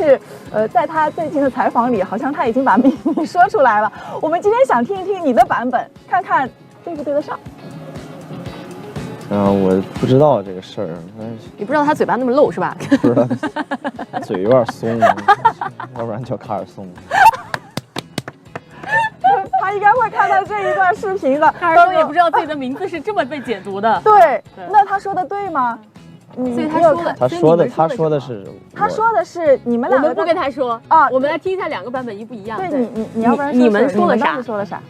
是在他最近的采访里，好像他已经把秘密说出来了。我们今天想听一听你的版本，看看对不对得上。我不知道这个事儿，你不知道他嘴巴那么漏是吧？不知道，嘴有点松，要不然叫卡尔松。他应该会看到这一段视频的。卡尔松也不知道自己的名字是这么被解读的。对，那他说的对吗？所以他说的，他说的是你们两个，我们不跟他说啊。我们来听一下两个版本一不一样。对你要不然你们说了啥？说了啥？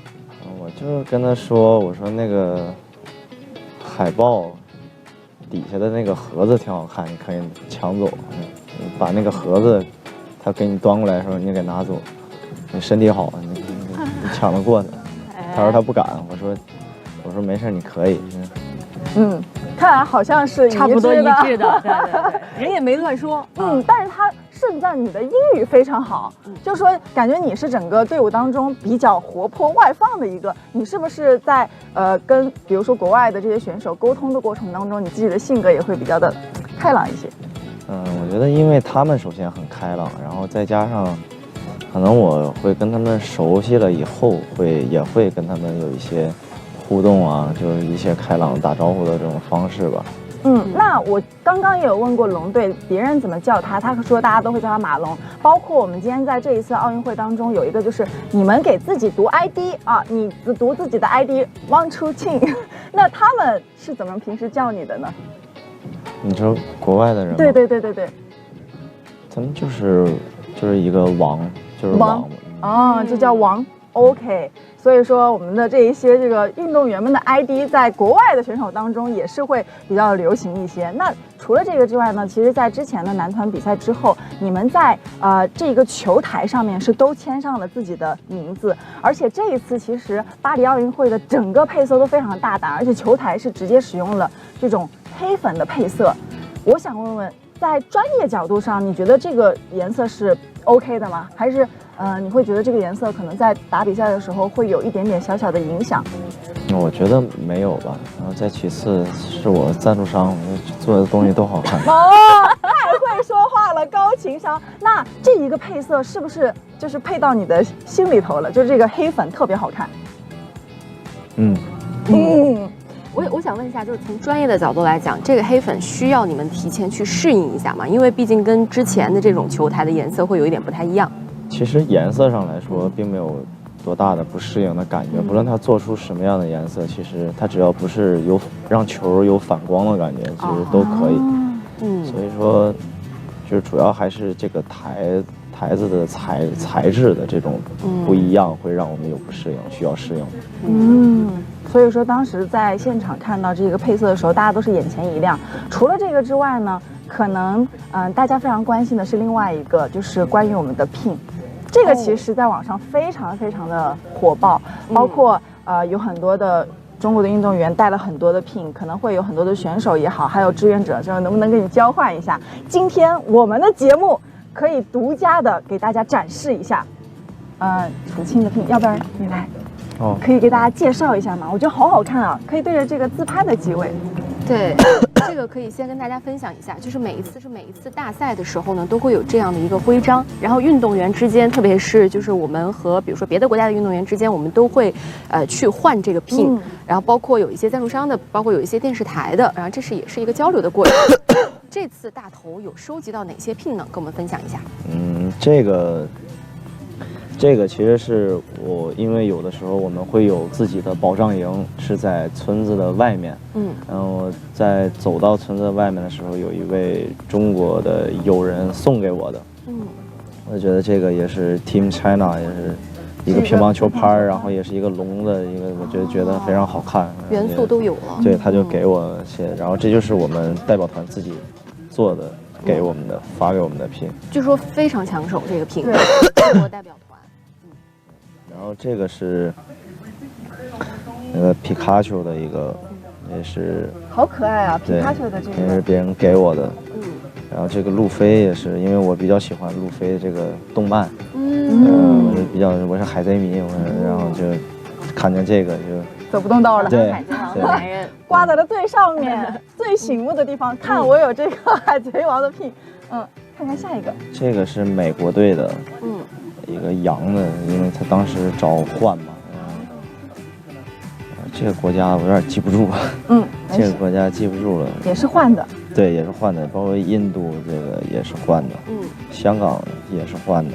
我就跟他说，我说那个海报底下的那个盒子挺好看，你可以抢走，把那个盒子他给你端过来的时候，你给拿走。你身体好，你抢得过他。他说他不敢，我说没事，你可以。看来好像是差不多一致的，对，人也没乱说。但是他胜在你的英语非常好，就说感觉你是整个队伍当中比较活泼外放的一个。你是不是在跟比如说国外的这些选手沟通的过程当中，你自己的性格也会比较的开朗一些？我觉得因为他们首先很开朗，然后再加上可能我会跟他们熟悉了以后，也会跟他们有一些互动啊，就是一些开朗打招呼的这种方式吧。那我刚刚也有问过龙队，别人怎么叫他，他说大家都会叫他马龙。包括我们今天在这一次奥运会当中，有一个就是你们给自己读 ID 啊，你读自己的 ID Wang Chuqing， 那他们是怎么平时叫你的呢？你说国外的人吗？对，他们就是一个王，就是王就叫王。OK， 所以说我们的这一些这个运动员们的 ID 在国外的选手当中也是会比较流行一些。那除了这个之外呢，其实在之前的男团比赛之后，你们在这个球台上面是都签上了自己的名字，而且这一次其实巴黎奥运会的整个配色都非常大胆，而且球台是直接使用了这种黑粉的配色。我想问问，在专业角度上，你觉得这个颜色是 OK 的吗？还是你会觉得这个颜色可能在打比赛的时候会有一点点小小的影响？我觉得没有吧。然后再其次是我赞助商，我做的东西都好看。太会说话了，高情商。那这一个配色是不是就是配到你的心里头了？就是这个黑粉特别好看。我想问一下，就是从专业的角度来讲，这个黑粉需要你们提前去适应一下吗？因为毕竟跟之前的这种球台的颜色会有一点不太一样。其实颜色上来说，并没有多大的不适应的感觉。不论它做出什么样的颜色，其实它只要不是让球有反光的感觉，其实都可以。所以说，就是主要还是这个台子的材质的这种不一样，会让我们有不适应，需要适应。所以说当时在现场看到这个配色的时候，大家都是眼前一亮。除了这个之外呢，可能大家非常关心的是另外一个，就是关于我们的 pin。这个其实在网上非常非常的火爆，包括有很多的中国的运动员带了很多的 pin， 可能会有很多的选手也好，还有志愿者，这能不能跟你交换一下？今天我们的节目可以独家的给大家展示一下，楚钦的 pin， 要不然你来。可以给大家介绍一下吗？我觉得好好看啊，可以对着这个自拍的机位。对，这个可以先跟大家分享一下，就是每一次大赛的时候呢，都会有这样的一个徽章，然后运动员之间，特别是就是我们和比如说别的国家的运动员之间，我们都会去换这个 pin，然后包括有一些赞助商的，包括有一些电视台的，然后这也是一个交流的过程。这次大头有收集到哪些 pin 呢？跟我们分享一下。这个其实是因为有的时候我们会有自己的保障营，是在村子的外面。然后在走到村子外面的时候，有一位中国的友人送给我的。我觉得这个也是 Team China， 也是一个乒乓球拍，然后也是一个龙的一个，我觉得非常好看，元素都有了。对，他就给我写，然后这就是我们代表团自己做的，给我们的，发给我们的 pin。据说非常抢手这个 pin， 中国代表团。然后这个是那个皮卡丘的一个，也是好可爱啊，皮卡丘的这个也是别人给我的。然后这个路飞也是，因为我比较喜欢路飞这个动漫，我是海贼迷，然后就看见这个就走不动道了。对，海贼王的男人挂在了最上面最醒目的地方，看我有这个海贼王的 pin。看看下一个，这个是美国队的，一个洋的，因为他当时找换嘛，这个国家我有点记不住，这个国家记不住了，也是换的，对，也是换的，包括印度这个也是换的，香港也是换的，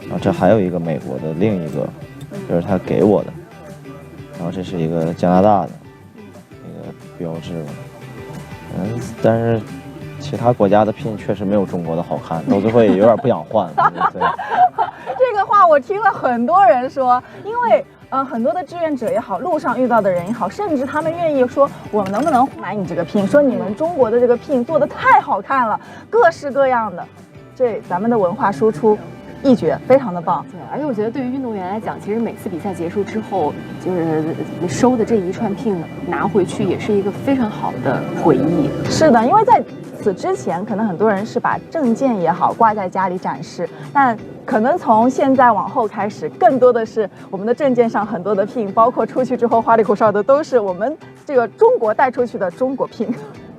然后这还有一个美国的另一个，就是他给我的，然后这是一个加拿大的一个标志吧，但是其他国家的聘确实没有中国的好看，到最后也有点不想换。对，这个话我听了很多人说，因为很多的志愿者也好，路上遇到的人也好，甚至他们愿意说，我们能不能买你这个聘？说你们中国的这个聘做得太好看了，各式各样的，这咱们的文化输出一绝，非常的棒。对，而且我觉得对于运动员来讲，其实每次比赛结束之后，就是收的这一串聘拿回去，也是一个非常好的回忆。是的，因为在此之前，可能很多人是把证件也好挂在家里展示，但可能从现在往后开始，更多的是我们的证件上很多的聘，包括出去之后花里胡哨的，都是我们这个中国带出去的中国聘。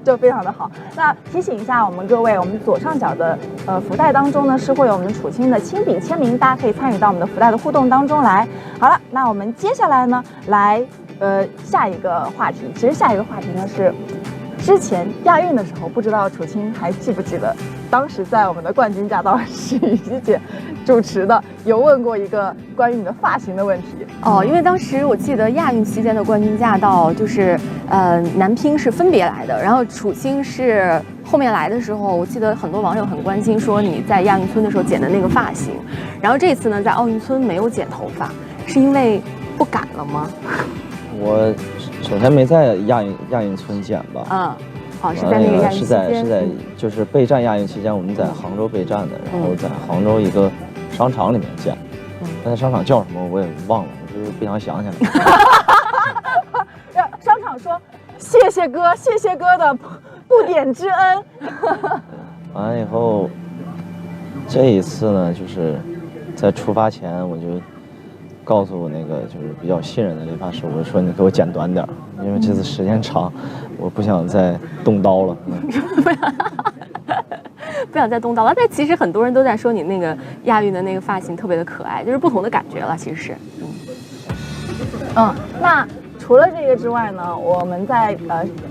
就非常的好。那提醒一下我们各位，我们左上角的福袋当中呢是会有我们楚青的亲笔签名，大家可以参与到我们的福袋的互动当中来。好了，那我们接下来呢来下一个话题。其实下一个话题呢是之前亚运的时候，不知道楚青还记不记得，当时在我们的冠军驾到是雨琦姐主持的，有问过一个关于你的发型的问题。哦，因为当时我记得亚运期间的冠军驾到就是男乒是分别来的，然后楚青是后面来的时候，我记得很多网友很关心说你在亚运村的时候剪的那个发型，然后这次呢在奥运村没有剪头发，是因为不赶了吗？我首先没在亚运村剪吧，好，是在那个亚运期间，是在就是备战亚运期间，我们在杭州备战的，然后在杭州一个商场里面剪，但是商场叫什么我也忘了，我就是不想想起来。商场说谢谢哥，谢谢哥的不点之恩。完了以后，这一次呢，就是在出发前我就告诉我那个就是比较信任的理发师，我说你给我剪短点，因为这次时间长，我不想再动刀了。不想再动刀了。但其实很多人都在说你那个亚运的那个发型特别的可爱，就是不同的感觉了。其实是，那除了这个之外呢，我们在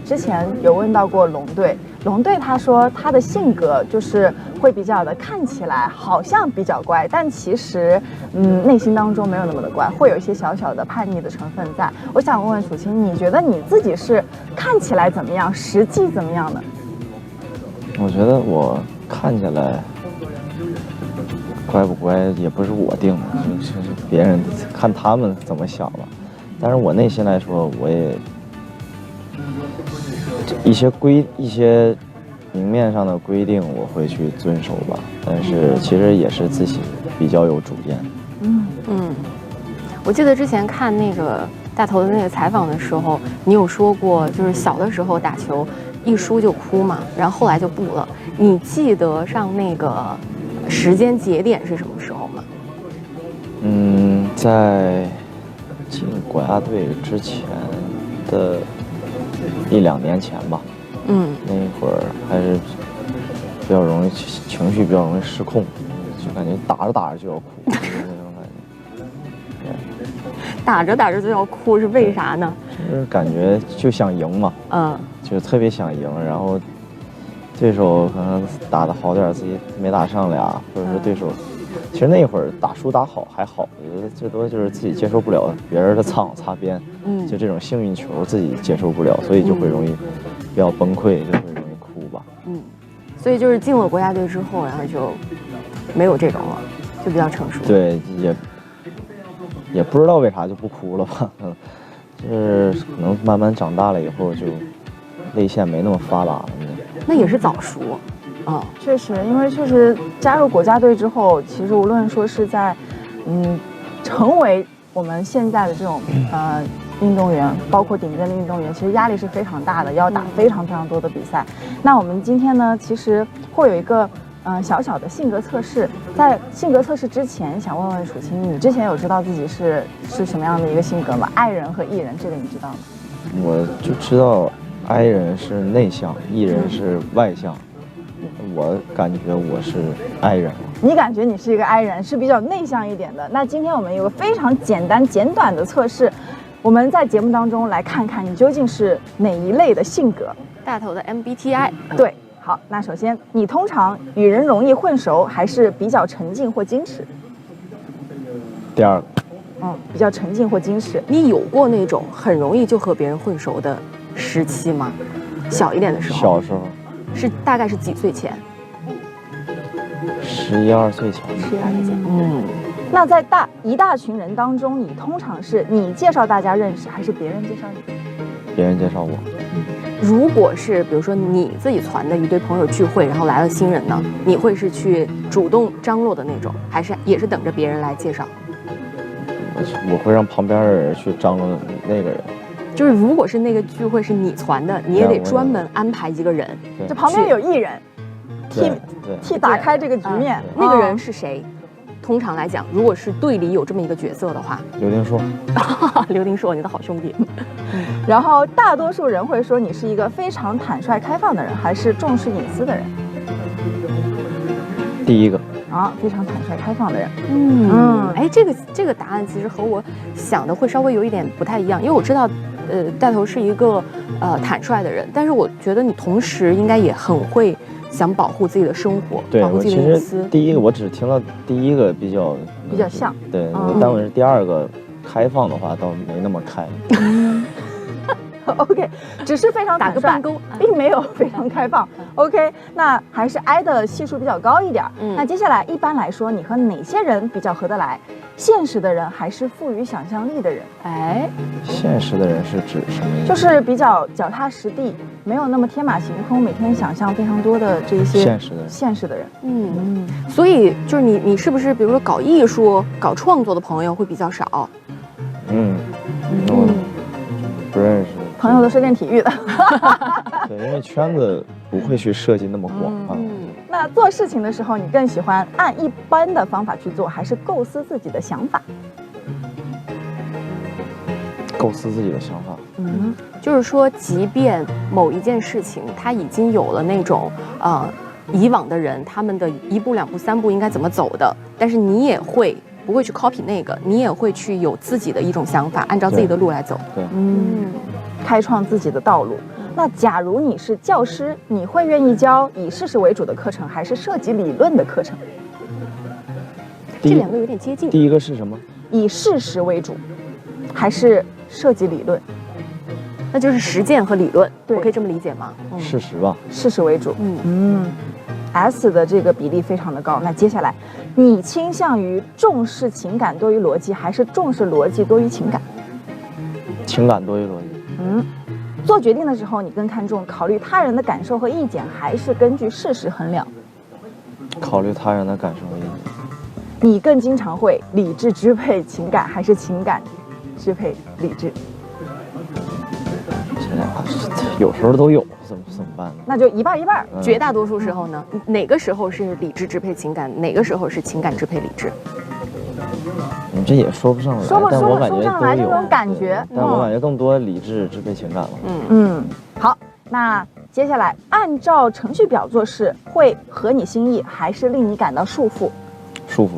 之前有问到过龙队，龙队他说他的性格就是会比较的看起来好像比较乖，但其实内心当中没有那么的乖，会有一些小小的叛逆的成分在。我想问问楚青，你觉得你自己是看起来怎么样，实际怎么样呢？我觉得我看起来乖不乖也不是我定的，就是别人看他们怎么想了。但是我内心来说，我也一些明面上的规定我会去遵守吧，但是其实也是自己比较有主见。我记得之前看那个大头的那个采访的时候，你有说过，就是小的时候打球一输就哭嘛，然后后来就不了。你记得上那个时间节点是什么时候吗？在进国家队之前的1-2年前吧。那会儿还是比较容易情绪比较容易失控，就感觉打着打着就要哭，就是那种感觉。打着打着就要哭是为啥呢？就是感觉就想赢嘛，就特别想赢，然后对手可能打得好点，自己没打上俩，或者说对手，其实那会儿打输打好还好，我觉得最多就是自己接受不了别人的擦边，就这种幸运球自己接受不了，所以就会容易比较崩溃，就会容易哭吧。所以就是进了国家队之后，然后就没有这种了，就比较成熟。对，也不知道为啥就不哭了吧，就是可能慢慢长大了以后就泪腺没那么发达了。那也是早熟，确实，因为确实加入国家队之后，其实无论说是在成为我们现在的这种运动员，包括顶尖的运动员，其实压力是非常大的，要打非常非常多的比赛。那我们今天呢，其实会有一个小小的性格测试。在性格测试之前，想问问楚青，你之前有知道自己是什么样的一个性格吗？I人和E人，这个你知道吗？我就知道 I 人是内向，E 人是外向，我感觉我是 I 人。你感觉你是一个 I 人，是比较内向一点的。那今天我们有个非常简单简短的测试，我们在节目当中来看看你究竟是哪一类的性格。大头的 MBTI。对，好，那首先你通常与人容易混熟，还是比较沉静或矜持？第二个，比较沉静或矜持。你有过那种很容易就和别人混熟的时期吗？小一点的时候。小时候是大概是几岁前？11、12岁前。11、12岁前。那在一大群人当中，你通常是你介绍大家认识，还是别人介绍你？别人介绍我。如果是比如说你自己传的一堆朋友聚会，然后来了新人呢，你会是去主动张罗的那种，还是也是等着别人来介绍？我会让旁边的人去张罗那个人。就是如果是那个聚会是你传的，你也得专门安排一个人，就旁边有艺人替打开这个局面。那个人是谁？通常来讲，如果是队里有这么一个角色的话，刘丁硕。刘丁硕，你的好兄弟。然后大多数人会说你是一个非常坦率开放的人，还是重视隐私的人？第一个。非常坦率开放的人。哎，这个答案其实和我想的会稍微有一点不太一样，因为我知道，大头是一个坦率的人，但是我觉得你同时应该也很会想保护自己的生活，保护自己的隐私。第一个我只听到第一个比较像，对，但我是第二个开放的话倒没那么开。OK， 只是非常坦率，打个半勾，并没有非常开放。OK， 那还是 I 的系数比较高一点。那接下来一般来说，你和哪些人比较合得来？现实的人还是富于想象力的人？哎，现实的人是指什么意思？就是比较脚踏实地，没有那么天马行空，每天想象非常多的这些现实的人。所以就是你是不是比如说搞艺术、搞创作的朋友会比较少？不认识。朋友都是练体育的。对，因为圈子不会去设计那么广泛。那做事情的时候，你更喜欢按一般的方法去做，还是构思自己的想法？构思自己的想法。就是说，即便某一件事情它已经有了那种以往的人他们的1步2步3步应该怎么走的，但是你也不会去 copy 那个，你也会去有自己的一种想法，按照自己的路来走。对，开创自己的道路。那假如你是教师，你会愿意教以事实为主的课程，还是涉及理论的课程？这两个有点接近。第一个是什么？以事实为主，还是涉及理论？那就是实践和理论，我可以这么理解吗？事实吧。事实为主。S 的这个比例非常的高。那接下来，你倾向于重视情感多于逻辑，还是重视逻辑多于情感？情感多于逻辑。做决定的时候，你更看重考虑他人的感受和意见，还是根据事实衡量？考虑他人的感受和意见。你更经常会理智支配情感，还是情感支配理智？有时候都有，怎么办呢？那就一半一半。绝大多数时候呢，哪个时候是理智支配情感，哪个时候是情感支配理智？你这也说不上来，但我感觉都有这种感觉。但我感觉更多理智支配情感了。好，那接下来按照程序表做事，会合你心意，还是令你感到束缚？束缚。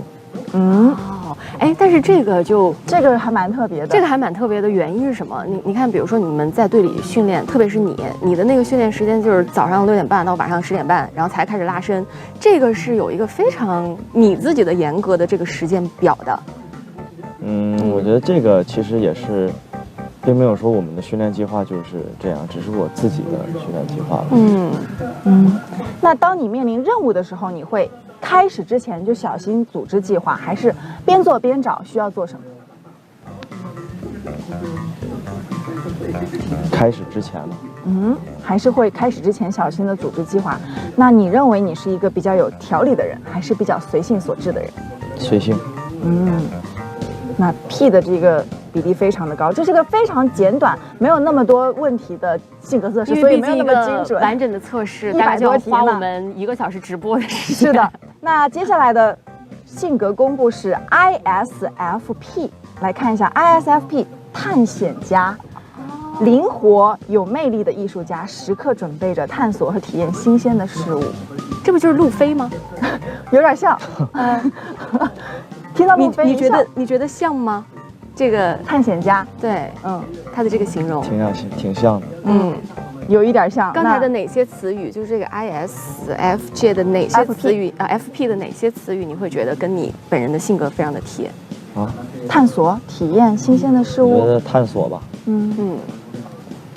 但是这个还蛮特别的。这个还蛮特别的原因是什么？你看，比如说你们在队里训练，特别是你的那个训练时间就是早上6点半到晚上10点半，然后才开始拉伸，这个是有一个非常你自己的严格的这个时间表的。我觉得这个其实也是，并没有说我们的训练计划就是这样，只是我自己的训练计划。那当你面临任务的时候，你会开始之前就小心组织计划，还是边做边找需要做什么？开始之前呢？还是会开始之前小心的组织计划。那你认为你是一个比较有条理的人，还是比较随性所致的人？随性。那 P 的这个比例非常的高，这是个非常简短，没有那么多问题的性格测试，所以没有那么精准。完整的测试大概就要花我们1个小时直播的时间。是的。那接下来的性格公布是 ISFP， 来看一下 ISFP， 探险家，灵活有魅力的艺术家，时刻准备着探索和体验新鲜的事物。这不就是路飞吗？有点像。听到路飞，你觉得像吗？这个探险家，对，他的这个形容挺像的。有一点像。刚才的哪些词语，就是这个 ISFJ 的哪些词语FP 的哪些词语，你会觉得跟你本人的性格非常的贴？探索、体验新鲜的事物。我觉得探索吧。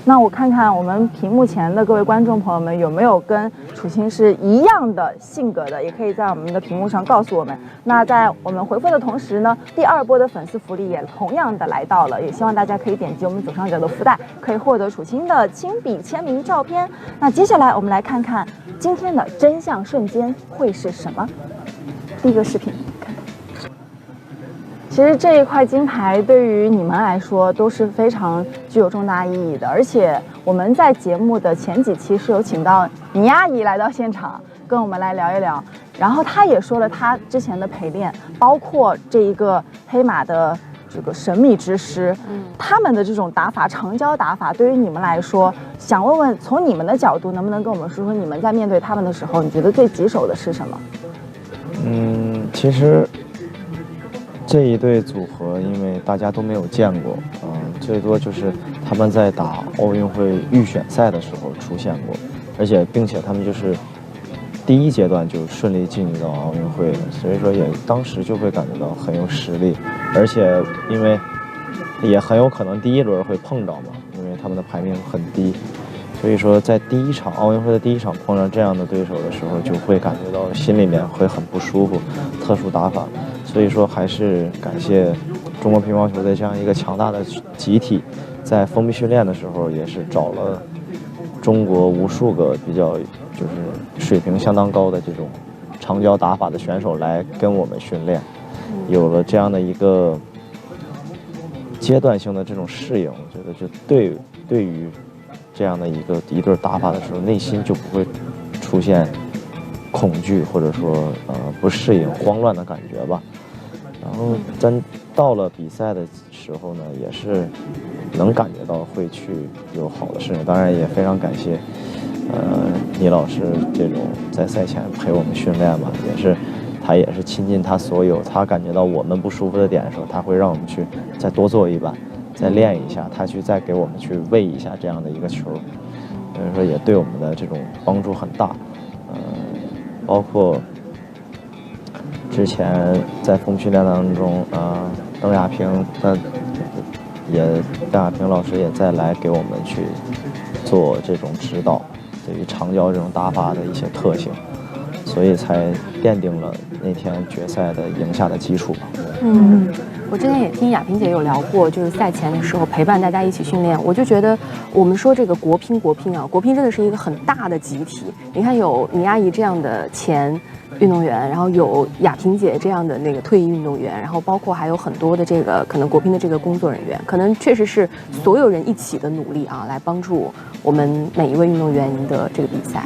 那我看看我们屏幕前的各位观众朋友们有没有跟楚清是一样的性格的，也可以在我们的屏幕上告诉我们。那在我们回复的同时呢，第2波的粉丝福利也同样的来到了，也希望大家可以点击我们左上角的福袋，可以获得楚清的亲笔签名照片。那接下来我们来看看今天的真相瞬间会是什么。第一个视频。其实这一块金牌对于你们来说都是非常具有重大意义的，而且我们在节目的前几期是有请到倪阿姨来到现场跟我们来聊一聊，然后她也说了她之前的陪练，包括这一个黑马的这个神秘之师，他们的这种打法，长焦打法，对于你们来说，想问问从你们的角度，能不能跟我们说说你们在面对他们的时候，你觉得最棘手的是什么？其实。这一对组合，因为大家都没有见过，最多就是他们在打奥运会预选赛的时候出现过，并且他们就是第一阶段就顺利进入到奥运会了，所以说也当时就会感觉到很有实力，而且因为也很有可能第一轮会碰着嘛，因为他们的排名很低，所以说在第一场奥运会的第一场碰上这样的对手的时候，就会感觉到心里面会很不舒服，特殊打法。所以说，还是感谢中国乒乓球的这样一个强大的集体，在封闭训练的时候，也是找了中国无数个比较就是水平相当高的这种长焦打法的选手来跟我们训练，有了这样的一个阶段性的这种适应，我觉得就对于这样的一对打法的时候，内心就不会出现恐惧或者说不适应、慌乱的感觉吧。然后真到了比赛的时候呢，也是能感觉到会去有好的适应。当然也非常感谢倪老师这种在赛前陪我们训练嘛，他也是倾尽他所有，他感觉到我们不舒服的点的时候，他会让我们去再多做一板，再练一下，他去再给我们去喂一下这样的一个球，所以说也对我们的这种帮助很大。包括之前在封训练当中，邓亚萍老师也再来给我们去做这种指导，对于长焦这种打法的一些特性，所以才奠定了那天决赛的赢下的基础吧。我之前也听亚萍姐有聊过，就是赛前的时候陪伴大家一起训练，我就觉得我们说这个国乒啊，国乒真的是一个很大的集体。你看有倪阿姨这样的前运动员，然后有亚萍姐这样的那个退役运动员，然后包括还有很多的这个可能国乒的这个工作人员，可能确实是所有人一起的努力啊，来帮助我们每一位运动员赢得这个比赛。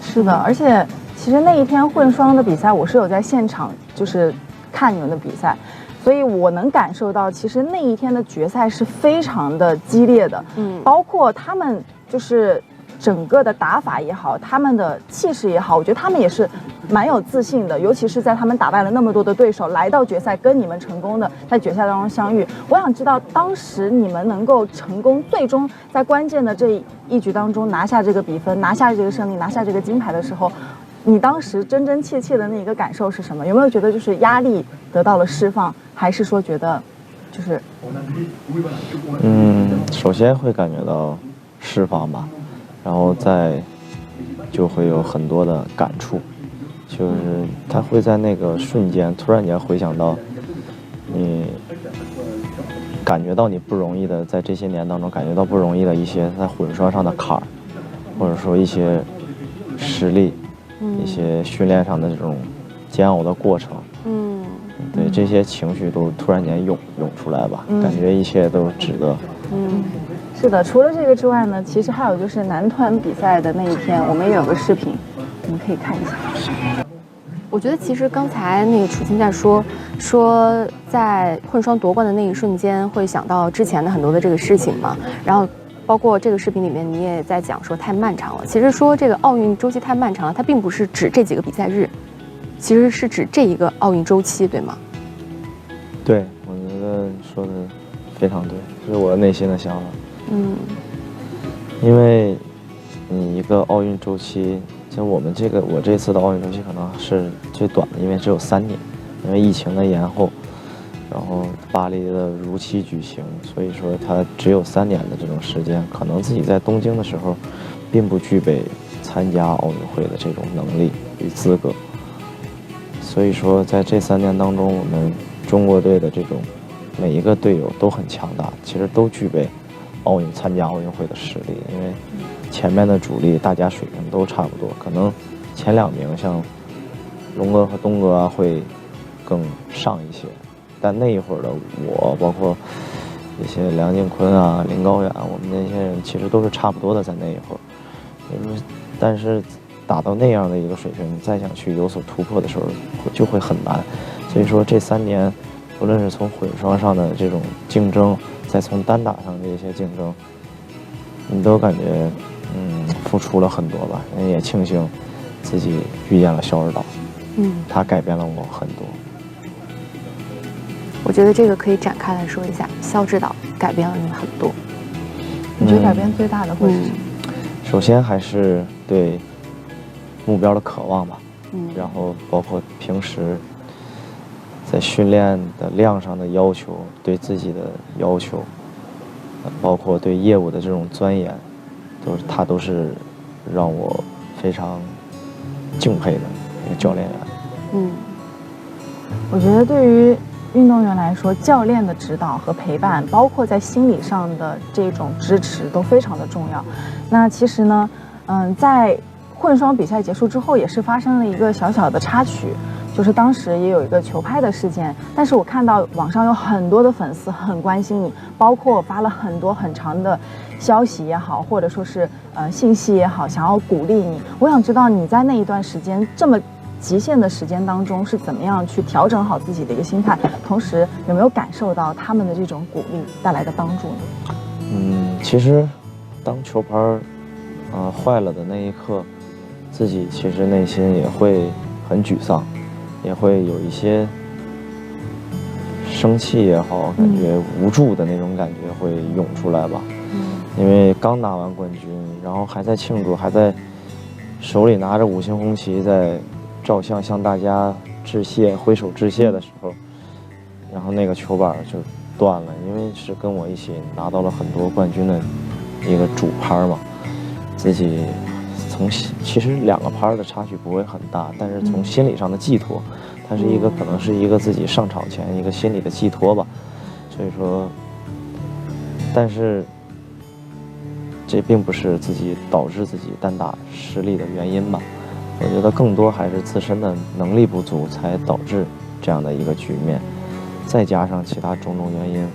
是的，而且其实那一天混双的比赛，我是有在现场就是看你们的比赛。所以我能感受到，其实那一天的决赛是非常的激烈的，包括他们就是整个的打法也好，他们的气势也好，我觉得他们也是蛮有自信的，尤其是在他们打败了那么多的对手，来到决赛跟你们成功的在决赛当中相遇。我想知道，当时你们能够成功，最终在关键的这一局当中拿下这个比分，拿下这个胜利，拿下这个金牌的时候，你当时真真切切的那一个感受是什么？有没有觉得就是压力得到了释放，还是说觉得就是首先会感觉到释放吧，然后再就会有很多的感触，就是他会在那个瞬间突然间回想到你感觉到你不容易的，在这些年当中感觉到不容易的一些在混双上的坎儿，或者说一些实力，一些训练上的这种煎熬的过程，对，这些情绪都突然间涌出来吧，感觉一切都值得。是的，除了这个之外呢，其实还有就是男团比赛的那一天，我们也有个视频，你们可以看一下。我觉得其实刚才那个楚清在说在混双夺冠的那一瞬间，会想到之前的很多的这个事情嘛，然后包括这个视频里面你也在讲说太漫长了。其实说这个奥运周期太漫长了，它并不是指这几个比赛日，其实是指这一个奥运周期，对吗？对，我觉得说的非常对，这是我内心的想法。因为你一个奥运周期，就我这次的奥运周期可能是最短的，因为只有3年，因为疫情的延后，然后巴黎的如期举行，所以说它只有3年的这种时间，可能自己在东京的时候，并不具备参加奥运会的这种能力与资格。所以说在这3年当中，我们中国队的这种每一个队友都很强大，其实都具备参加奥运会的实力，因为前面的主力大家水平都差不多，可能前2名像龙哥和东哥啊会更上一些，但那一会儿的我，包括一些梁靖昆啊、林高远，我们那些人其实都是差不多的，在那一会儿。但是打到那样的一个水平，你再想去有所突破的时候，就会很难。所以说这3年，不论是从混双上的这种竞争，再从单打上的一些竞争，你都感觉付出了很多吧。也庆幸自己遇见了肖指导，他改变了我很多。我觉得这个可以展开来说一下，肖指导改变了你很多。你觉得改变最大的会是什么？首先还是对目标的渴望吧，然后包括平时在训练的量上的要求，对自己的要求，包括对业务的这种钻研，他都是让我非常敬佩的一个教练员。我觉得对于运动员来说，教练的指导和陪伴，包括在心理上的这种支持都非常的重要。那其实呢，在混双比赛结束之后，也是发生了一个小小的插曲，就是当时也有一个球拍的事件。但是我看到网上有很多的粉丝很关心你，包括发了很多很长的消息也好，或者说是信息也好，想要鼓励你。我想知道你在那一段时间这么极限的时间当中是怎么样去调整好自己的一个心态，同时有没有感受到他们的这种鼓励带来的帮助呢？其实当球拍坏了的那一刻，自己其实内心也会很沮丧，也会有一些生气也好，感觉无助的那种感觉会涌出来吧。因为刚拿完冠军，然后还在庆祝，还在手里拿着5星红旗在照相向大家致谢，挥手致谢的时候，然后那个球板就断了，因为是跟我一起拿到了很多冠军的一个主拍嘛，自己其实2个拍的差距不会很大，但是从心理上的寄托，它是一个可能是一个自己上场前一个心理的寄托吧。所以说，但是这并不是导致自己单打失利的原因吧。我觉得更多还是自身的能力不足才导致这样的一个局面，再加上其他种种原因，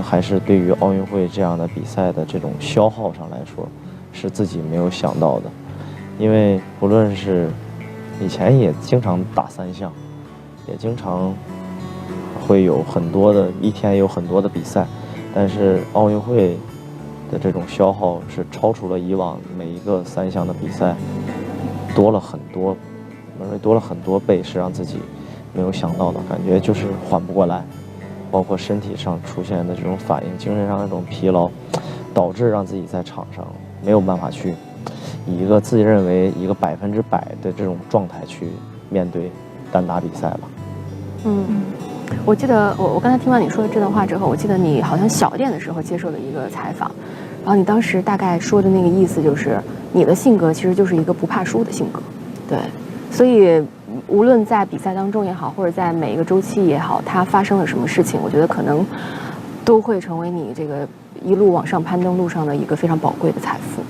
还是对于奥运会这样的比赛的这种消耗上来说，是自己没有想到的。因为不论是以前也经常打3项，也经常会有很多的一天有很多的比赛，但是奥运会的这种消耗是超出了以往每一个3项的比赛多了很多，多了很多倍，是让自己没有想到的，感觉就是缓不过来，包括身体上出现的这种反应，精神上的这种疲劳，导致让自己在场上没有办法去以一个自己认为一个100%的这种状态去面对单打比赛吧。我记得我刚才听完你说的这段话之后，我记得你好像小店的时候接受了一个采访，然后你当时大概说的那个意思就是，你的性格其实就是一个不怕输的性格，对，所以无论在比赛当中也好，或者在每一个周期也好，它发生了什么事情，我觉得可能都会成为你这个一路往上攀登路上的一个非常宝贵的财富。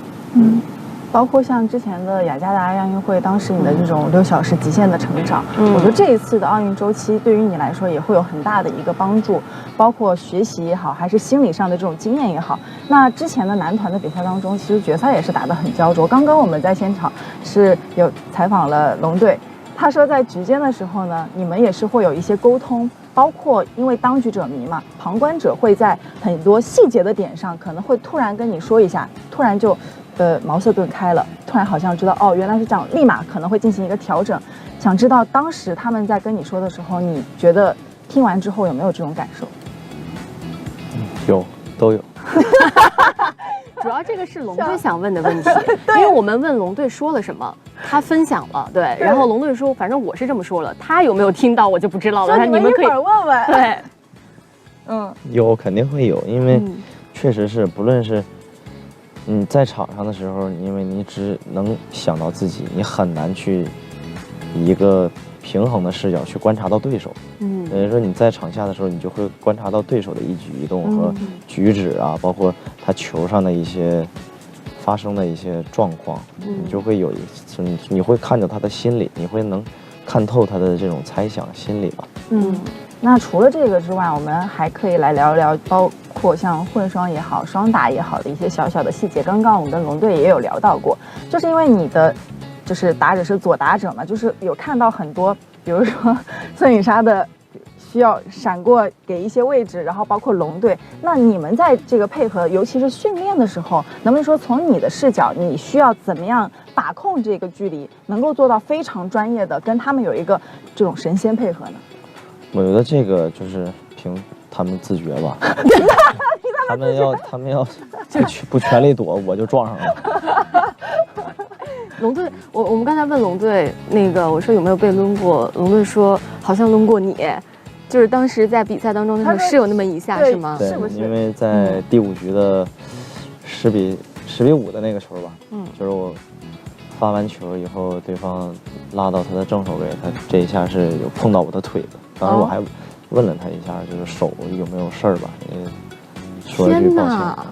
包括像之前的雅加达亚运会，当时你的这种6小时极限的成长，我觉得这一次的奥运周期对于你来说也会有很大的一个帮助，包括学习也好，还是心理上的这种经验也好。那之前的男团的比赛当中，其实决赛也是打得很焦灼。刚刚我们在现场是有采访了龙队，他说在局间的时候呢，你们也是会有一些沟通，包括因为当局者迷嘛，旁观者会在很多细节的点上可能会突然跟你说一下，突然就茅塞顿开了，突然好像知道哦原来是这样，立马可能会进行一个调整。想知道当时他们在跟你说的时候，你觉得听完之后有没有这种感受？有，都有。主要这个是龙队想问的问题，因为我们问龙队说了什么，他分享了，对，然后龙队说，反正我是这么说了，他有没有听到我就不知道了。你们可以问问。对，有肯定会有，因为确实是，不论是你在场上的时候，因为你只能想到自己，你很难去以一个平衡的视角去观察到对手。等于说你在场下的时候，你就会观察到对手的一举一动和举止啊，包括他球上的一些发生的一些状况，你就会有一次，你会看着他的心理，你会能看透他的这种猜想心理吧。那除了这个之外，我们还可以来聊一聊，包括像混双也好、双打也好的一些小小的细节。刚刚我们跟龙队也有聊到过，就是因为你的就是打者是左打者嘛，就是有看到很多，比如说孙颖莎的需要闪过给一些位置，然后包括龙队，那你们在这个配合，尤其是训练的时候，能不能说从你的视角，你需要怎么样把控这个距离，能够做到非常专业的跟他们有一个这种神仙配合呢？我觉得这个就是凭他们自觉吧。他们要不全力躲，我就撞上了。龙队，我们刚才问龙队那个，我说有没有被抡过，龙队说好像抡过你，就是当时在比赛当中，他说是有那么一下，是吗？对，是不是？因为在第5局的10比5的那个球吧，就是我发完球以后，对方拉到他的正手位，他这一下是有碰到我的腿的。当时我还问了他一下，就是手有没有事儿吧？因为说了句抱歉。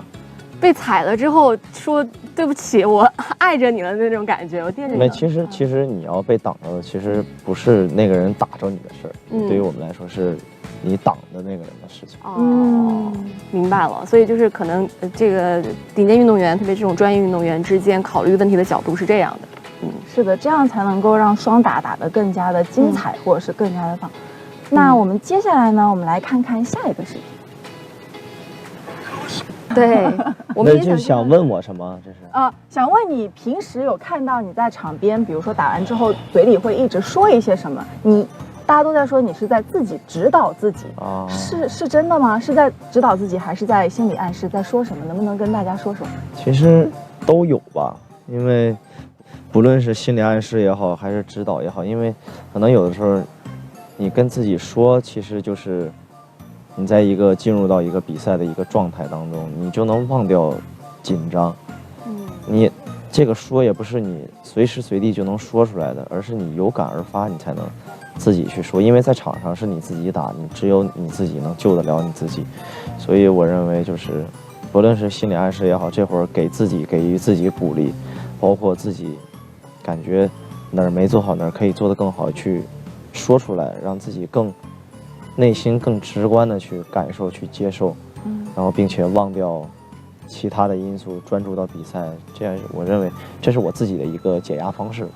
被踩了之后说对不起，我爱着你了那种感觉，我惦着你。没，其实你要被挡着，其实不是那个人打着你的事儿，对于我们来说是你挡的那个人的事情。明白了。所以就是可能这个顶尖运动员，特别这种专业运动员之间考虑问题的角度是这样的。是的，这样才能够让双打打得更加的精彩，或者是更加的棒。那我们接下来呢，我们来看看下一个视频。对，我们就想问我什么？这是想问你平时有看到你在场边，比如说打完之后嘴里会一直说一些什么？大家都在说你是在自己指导自己啊，是真的吗？是在指导自己，还是在心理暗示？在说什么？能不能跟大家说说？其实都有吧，因为不论是心理暗示也好，还是指导也好，因为可能有的时候你跟自己说，其实就是你在进入到一个比赛的一个状态当中，你就能忘掉紧张。你这个说也不是你随时随地就能说出来的，而是你有感而发，你才能自己去说。因为在场上是你自己打，你只有你自己能救得了你自己。所以我认为就是不论是心理暗示也好，这会儿给予自己鼓励，包括自己感觉哪儿没做好，哪儿可以做得更好，去说出来，让自己更内心更直观的去感受、去接受，然后并且忘掉其他的因素，专注到比赛。这样，我认为这是我自己的一个解压方式。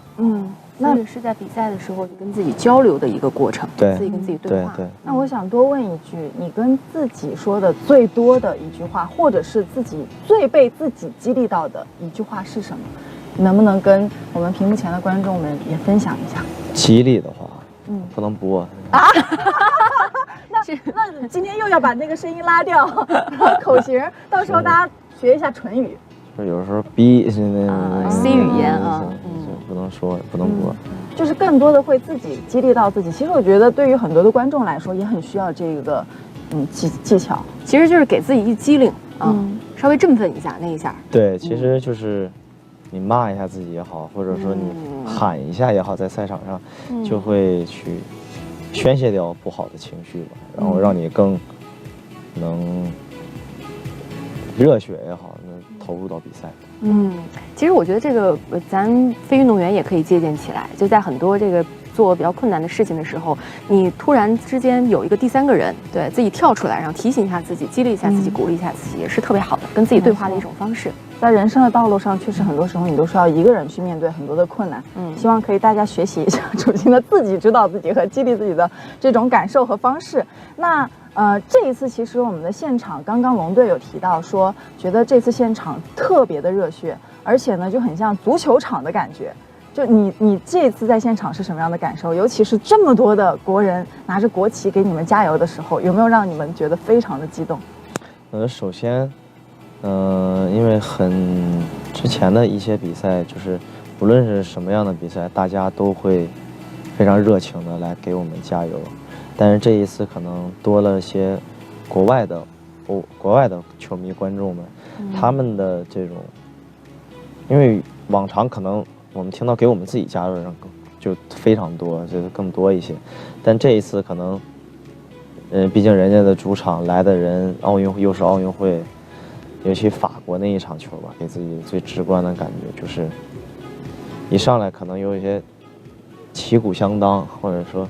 那也是在比赛的时候跟自己交流的一个过程，对，自己跟自己对话。对。那我想多问一句，你跟自己说的最多的一句话，或者是自己最被自己激励到的一句话是什么？能不能跟我们屏幕前的观众们也分享一下？激励的话，不能播啊。那今天又要把那个声音拉掉，口型，到时候大家学一下唇语。就有时候 B 是C 语言啊，不能说，不能播。就是更多的会自己激励到自己。其实我觉得对于很多的观众来说，也很需要这个技巧。其实就是给自己一激灵啊，稍微振奋一下那一下。对，其实就是你骂一下自己也好，或者说你喊一下也好，在赛场上就会去宣泄掉不好的情绪吧，然后让你更能热血也好，能投入到比赛。其实我觉得这个咱非运动员也可以借鉴起来，就在很多这个做比较困难的事情的时候，你突然之间有一个第三个人对自己跳出来，然后提醒一下自己，激励一下自己，鼓励一下自己，也是特别好的跟自己对话的一种方式。在人生的道路上，确实很多时候你都是要一个人去面对很多的困难。希望可以大家学习一下楚晴的自己指导自己和激励自己的这种感受和方式。那这一次其实我们的现场，刚刚龙队有提到说，觉得这次现场特别的热血，而且呢就很像足球场的感觉。就你这一次在现场是什么样的感受？尤其是这么多的国人拿着国旗给你们加油的时候，有没有让你们觉得非常的激动？首先。因为之前的一些比赛，就是不论是什么样的比赛，大家都会非常热情的来给我们加油。但是这一次可能多了些国外的球迷观众们，他们的这种，因为往常可能我们听到给我们自己加油的人就非常多，就是更多一些，但这一次可能，毕竟人家的主场来的人，又是奥运会。尤其法国那一场球吧，给自己最直观的感觉就是，一上来可能有一些旗鼓相当，或者说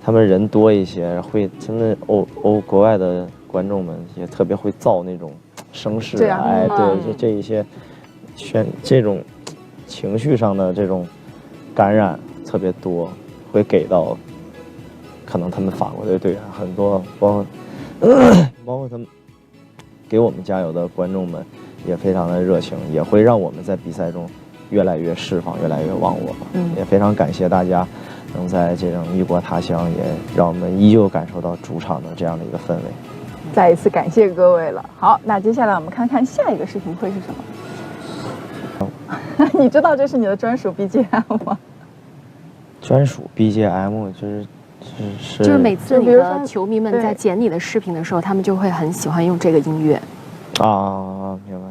他们人多一些，真的国外的观众们也特别会造那种声势，对，这一些这种情绪上的这种感染特别多，会给到可能他们法国队队员很多，包括他们。给我们加油的观众们也非常的热情，也会让我们在比赛中越来越释放，越来越忘我吧。也非常感谢大家能在这种异国他乡，也让我们依旧感受到主场的这样的一个氛围。再一次感谢各位了。好，那接下来我们看看下一个视频会是什么？你知道这是你的专属 BGM 吗？专属 BGM 就是每次你的球迷们在剪你的视频的时候，他们就会很喜欢用这个音乐。啊，明白。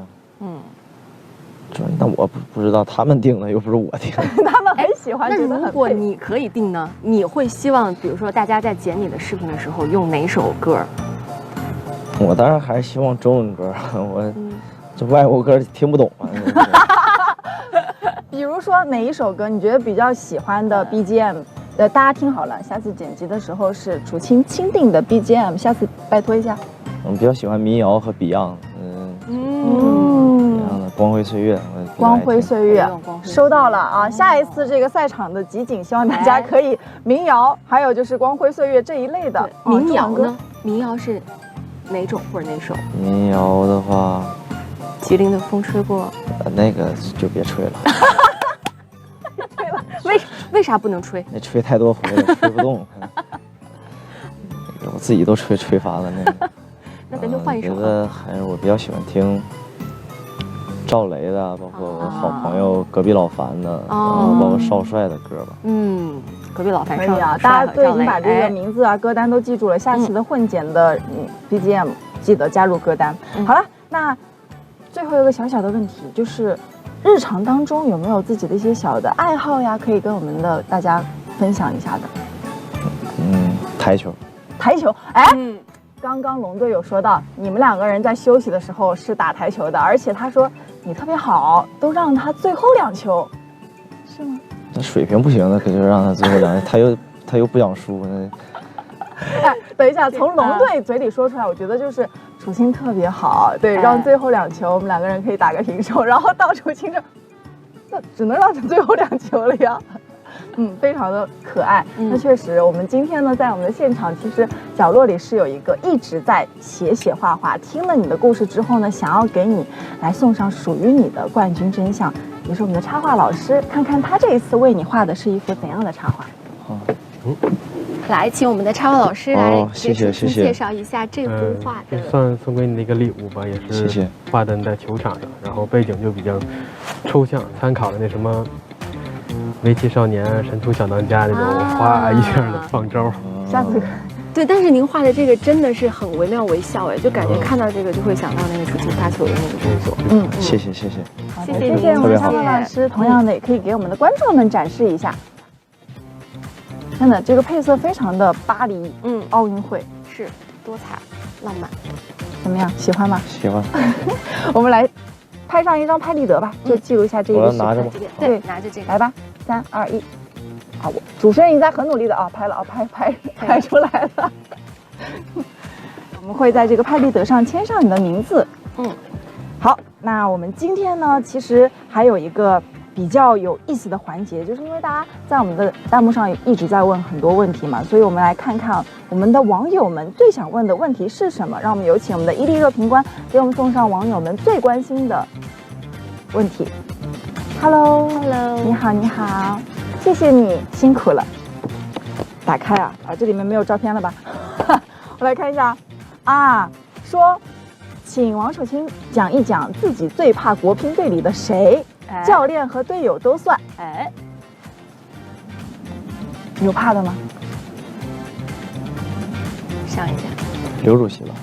那我不知道，他们定的又不是我定的。他们很喜欢。那如果你可以定呢？你会希望，比如说大家在剪你的视频的时候用哪首歌？我当然还是希望中文歌，这外国歌听不懂啊。比如说哪一首歌你觉得比较喜欢的 BGM？大家听好了，下次剪辑的时候是楚晴钦定的 BGM， 下次拜托一下。我比较喜欢民谣和 Beyond， Beyond 的《光辉岁月》。光辉岁月，收到了啊！下一次这个赛场的集锦，希望大家可以民谣，还有就是《光辉岁月》这一类的民谣呢？民谣是哪种或者哪首？民谣的话，吉林的风吹过，那个就别吹了。为啥不能吹？那吹太多回了，吹不动。我自己都吹烦了那个。那咱就换一首。我觉得还是我比较喜欢听赵雷的，包括我好朋友隔壁老樊的，包括少帅的歌吧。隔壁老樊可以啊，大家都已经把这个名字啊、歌单都记住了。下期的混剪的BGM 记得加入歌单。好了，那最后一个小小的问题就是。日常当中有没有自己的一些小的爱好呀？可以跟我们的大家分享一下的。台球。刚刚龙队有说到，你们两个人在休息的时候是打台球的，而且他说你特别好，都让他最后2球，是吗？那水平不行，那可就让他最后2球，他又不想输。等一下，从龙队嘴里说出来，我觉得就是楚晴特别好，对，让最后2球我们2个人可以打个平手，然后到楚晴这，那只能让最后2球了呀。非常的可爱。那确实，我们今天呢，在我们的现场，其实角落里是有一个一直在写画画，听了你的故事之后呢，想要给你来送上属于你的冠军真相，也是我们的插画老师，看看他这一次为你画的是一幅怎样的插画。来，请我们的插画老师来谢谢介绍一下这幅画的。算送给你的一个礼物吧，也是画的在球场上，然后背景就比较抽象，参考了那什么围棋少年、神厨小当家那种花一样的放招。下次对，但是您画的这个真的是很惟妙惟肖哎，就感觉看到这个就会想到那个楚晴发球的那个动作。谢谢。好的，谢谢我们的插画老师，同样的也可以给我们的观众们展示一下。真的，这个配色非常的巴黎，奥运会是多彩浪漫，怎么样？喜欢吗？喜欢。我们来拍上一张拍立得吧，就记录一下这一个时刻。我要拿着吗？对，拿着这个，来吧，3、2、1。啊，主持人已经在很努力的啊拍了啊拍出来了。我们会在这个拍立得上签上你的名字。好，那我们今天呢，其实还有一个比较有意思的环节，就是因为大家在我们的弹幕上一直在问很多问题嘛，所以我们来看看我们的网友们最想问的问题是什么。让我们有请我们的伊利热评官给我们送上网友们最关心的问题。Hello， 你好，你好，谢谢你辛苦了。打开啊，这里面没有照片了吧？我来看一下啊，说，请王楚钦讲一讲自己最怕国乒队里的谁，教练和队友都算。有怕的吗？想一下，刘主席吧。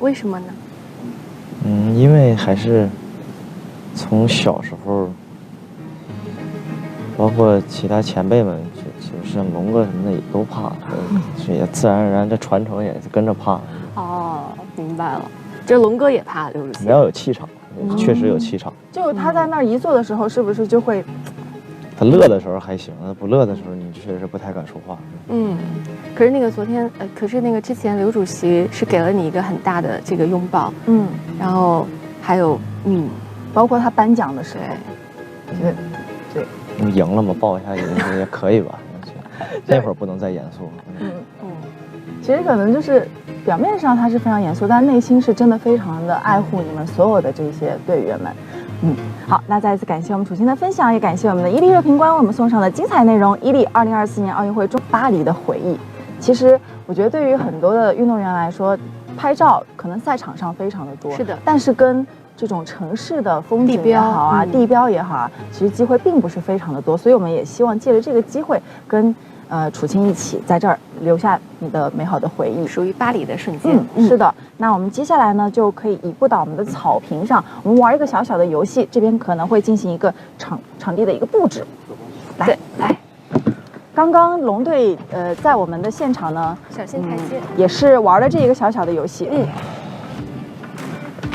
为什么呢？因为还是从小时候，包括其他前辈们，就是像龙哥什么的也都怕，所以也自然而然这传承也跟着怕。哦，明白了，这龙哥也怕刘主席。你要有气场，确实有气场。就他在那儿一坐的时候，是不是就会？他乐的时候还行，他不乐的时候，你确实不太敢说话。可是那个昨天，可是那个之前刘主席是给了你一个很大的这个拥抱，然后还有包括他颁奖的时候，对，因为赢了嘛，抱一下也可以吧。那会儿不能再严肃。其实可能就是表面上他是非常严肃，但内心是真的非常的爱护你们所有的这些队员们。好，那再一次感谢我们楚钦的分享，也感谢我们的伊利热评官为我们送上的精彩内容。伊利2024年奥运会中巴黎的回忆。其实我觉得对于很多的运动员来说，拍照可能赛场上非常的多，是的，但是跟这种城市的风景也好啊，地标也好啊，其实机会并不是非常的多，所以我们也希望借着这个机会跟楚钦一起在这儿留下你的美好的回忆，属于巴黎的瞬间。是的。那我们接下来呢，就可以移步到我们的草坪上，我们玩一个小小的游戏，这边可能会进行一个场地的一个布置。来，刚刚龙队在我们的现场呢，小心台阶，也是玩了这一个小小的游戏。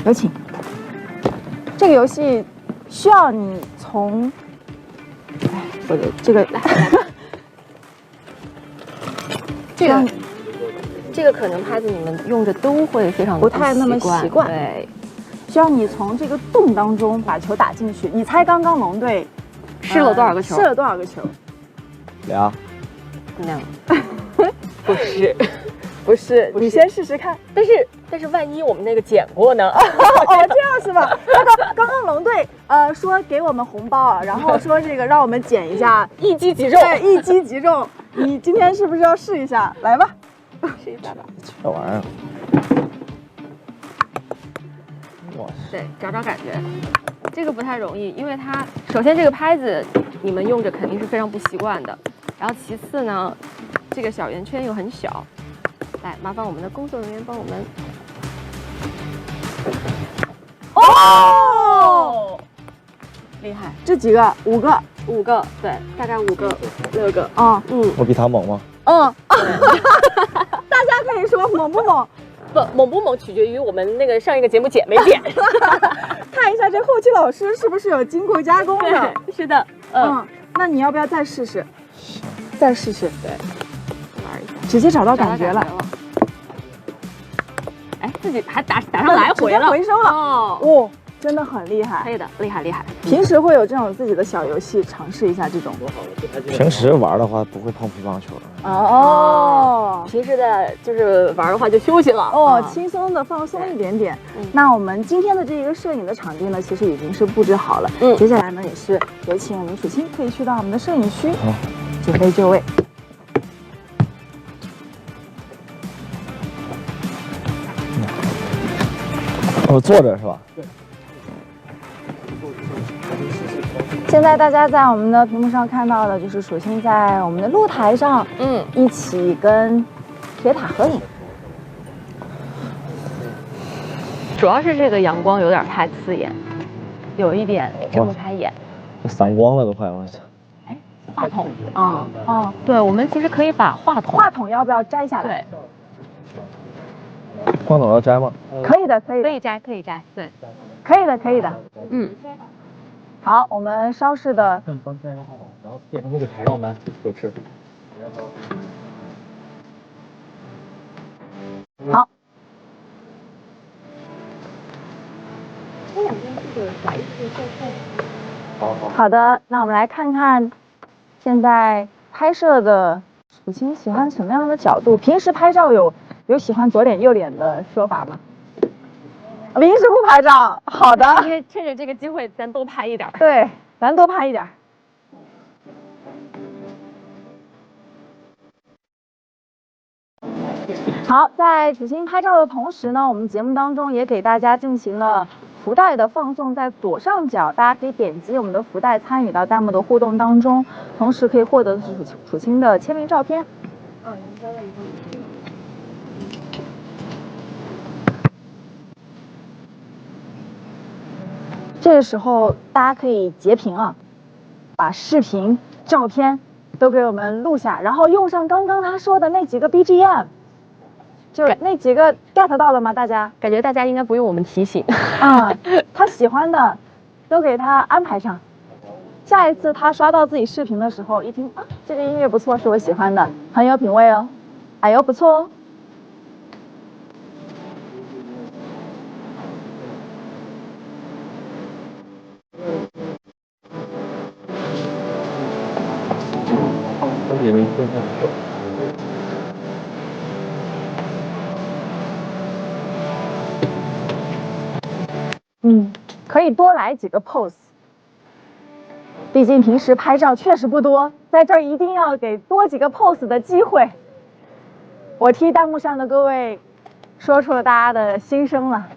有请。这个游戏需要你从，不对，这个这个可能拍子你们用着都会非常的不太那么习惯，对，需要你从这个洞当中把球打进去。你猜刚刚龙队失了多少个球？失了多少个球？2。不是，你先试试看。但是万一我们那个捡过呢？这样是吧？刚刚龙队说给我们红包啊，然后说这个让我们捡一下，一击即中。对，一击即中。你今天是不是要试一下？来吧，试一下吧。这玩意儿，哇，对，找感觉。这个不太容易，因为它首先这个拍子你们用着肯定是非常不习惯的，然后其次呢，这个小圆圈又很小。来，麻烦我们的工作人员帮我们。哦，厉害！这几个？5个，对，大概5个、6个。我比他猛吗？大家可以说猛不猛？猛不猛取决于我们那个上一个节目剪没剪。看一下这后期老师是不是有经过加工的？是的。那你要不要再试试？再试试。对，玩一下，直接找到感觉了。哎，自己还打上来回了，回收了。哦，真的很厉害。可以的，厉害。平时会有这种自己的小游戏，尝试一下这种。平时玩的话不会碰乒乓球。平时的就是玩的话就休息了。轻松的放松一点点。那我们今天的这个摄影的场地呢，其实已经是布置好了。接下来呢，也是有请我们楚钦可以去到我们的摄影区，准备就位。坐着是吧？对。现在大家在我们的屏幕上看到的就是楚钦在我们的露台上，一起跟铁塔合影。主要是这个阳光有点太刺眼，有一点睁不开眼。散光了都快，我操！哎，话筒对，我们其实可以把话筒要不要摘下来？对。话筒要摘吗？可以的，可以摘，对，可以的。好，我们稍事的然后变成那个台上班就吃。好。这两边这个白这个在好的，那我们来看看现在拍摄的楚清喜欢什么样的角度？平时拍照有喜欢左脸右脸的说法吗？平时不拍照。好的，因为趁着这个机会，咱多拍一点。对，咱多拍一点。好，在楚清拍照的同时呢，我们节目当中也给大家进行了福袋的放送，在左上角，大家可以点击我们的福袋参与到弹幕的互动当中，同时可以获得楚清的签名照片。这个时候大家可以截屏啊，把视频、照片都给我们录下，然后用上刚刚他说的那几个 BGM。就是那几个 get 到了吗？大家感觉大家应该不用我们提醒啊，他喜欢的都给他安排上。下一次他刷到自己视频的时候，一听啊，这个音乐不错，是我喜欢的，很有品味哦，哎呦不错哦。可以多来几个 pose， 毕竟平时拍照确实不多，在这儿一定要给多几个 pose 的机会。我替弹幕上的各位说出了大家的心声了。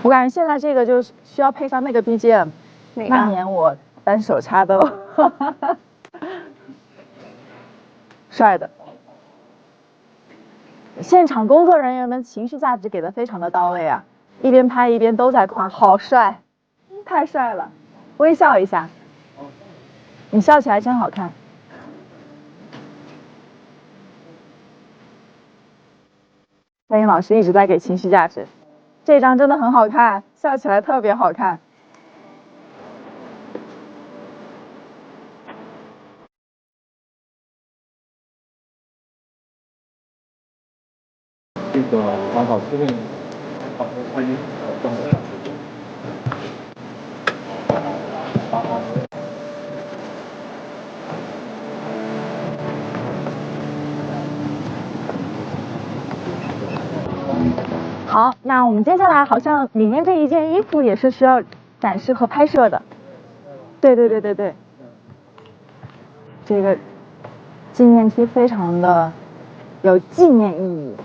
我感觉现在这个就需要配上那个 BGM， 那年我单手插兜，帅的。现场工作人员们情绪价值给的非常的到位啊，一边拍一边都在夸，好帅，太帅了，微笑一下，你笑起来真好看。欢迎老师一直在给情绪价值，这张真的很好看，笑起来特别好看。这个环保司令，欢迎郑老师。好，那我们接下来好像里面这一件衣服也是需要展示和拍摄的。对，这个纪念 T 非常的有纪念意义。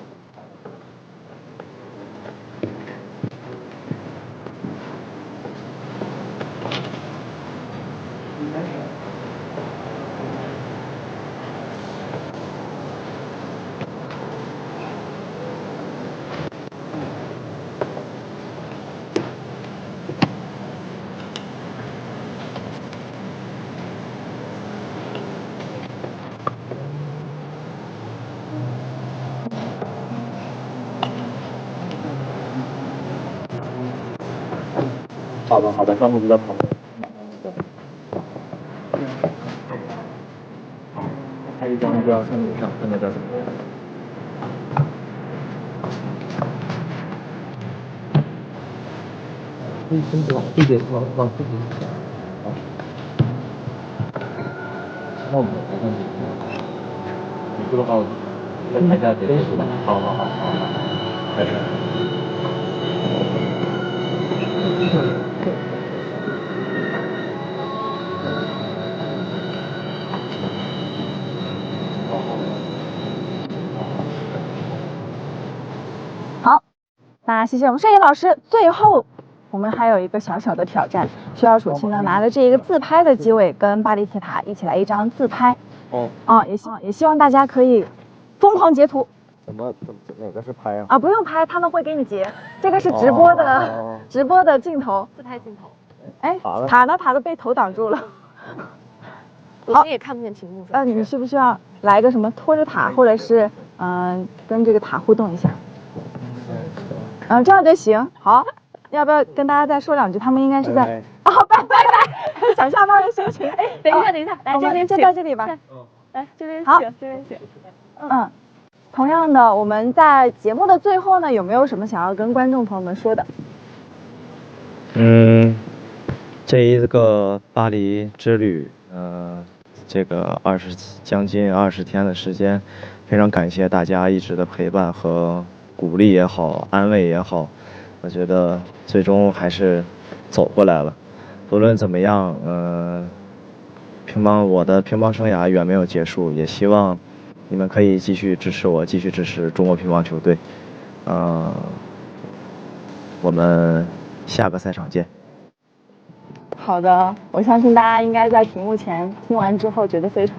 好的，项目就在旁边。拍一张就要看影像，看到这儿。先往自己往自己。好。那我们来看你，你这个号再看一下结束吧。好，开始。好，那谢谢我们摄影老师。最后，我们还有一个小小的挑战，需要楚清呢拿着这一个自拍的机位，跟巴黎铁塔一起来一张自拍。也希望大家可以疯狂截图。哪个是拍啊？啊，不用拍，他们会给你截。这个是直播的，直播的镜头，自拍镜头。哎，塔呢被头挡住了。我也看不见屏幕。你需不需要来个什么拖着塔，或者是跟这个塔互动一下？这样就行。好，要不要跟大家再说两句？他们应该是在拜拜，想下班的心情。哎，等一下，来这边就到这里吧。来这边好，这边请。同样的，我们在节目的最后呢，有没有什么想要跟观众朋友们说的？这一个巴黎之旅，这个将近20天的时间，非常感谢大家一直的陪伴和鼓励也好，安慰也好，我觉得最终还是走过来了。无论怎么样，我的乒乓生涯远没有结束，也希望你们可以继续支持我，继续支持中国乒乓球队。我们下个赛场见。好的，我相信大家应该在屏幕前听完之后觉得非常